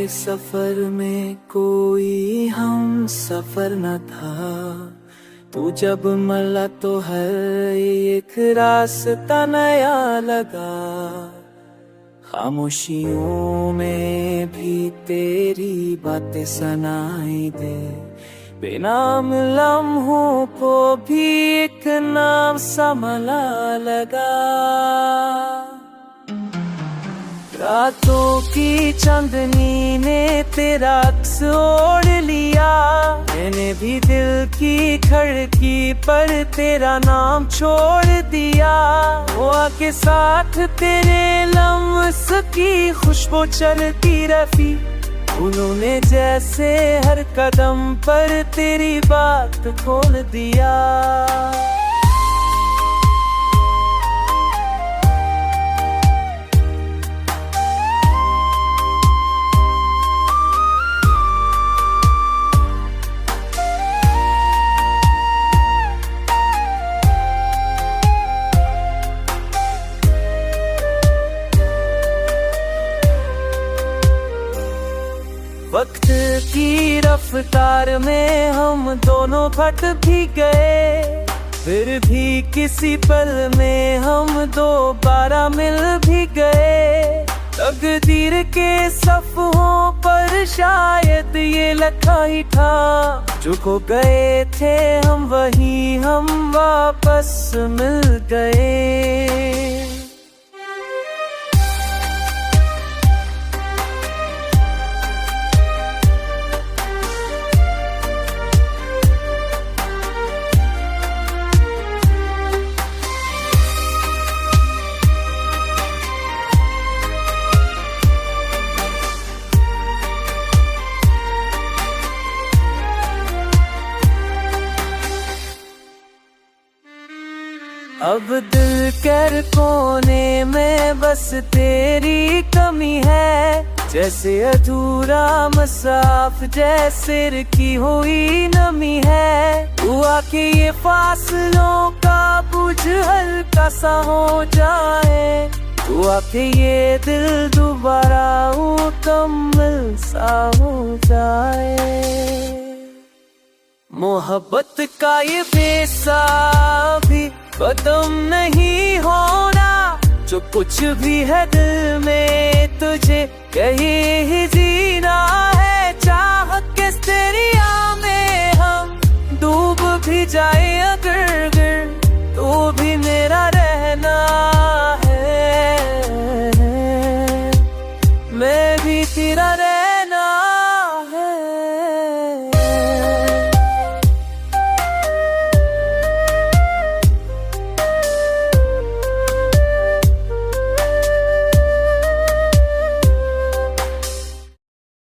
सफर में कोई हम सफर न था। तू जब मिला तो हर एक रास्ता नया लगा। खामोशियों में भी तेरी बातें सुनाई दे। बेनाम लम्हों को भी एक नाम सा मला लगा। रातों की चांदनी ने तेरा अक्स ओढ़ लिया। मैंने भी दिल की खिड़की पर तेरा नाम छोड़ दिया। हुआ के साथ तेरे लम्स की खुशबू चलती रही। फूलों ने जैसे हर कदम पर तेरी बात खोल दिया। वक्त की रफ्तार में हम दोनों भट भी गए। फिर भी किसी पल में हम दोबारा मिल भी गए। तकदीर के सफ़ों पर शायद ये लिखा ही था। जो खो गए थे हम वही हम वापस मिल गए। अब दिल के कोने में बस तेरी कमी है। जैसे अधूरा मसाफ जैसे की हुई नमी है। हुआ कि ये फासलों का बुझ हल्का सा हो जाए। हुआ कि ये दिल दोबारा मुकम्मल सा हो जाए। मोहब्बत का ये पेशा भी खत्म नहीं होना। जो कुछ भी है दिल में तुझे कहीं ही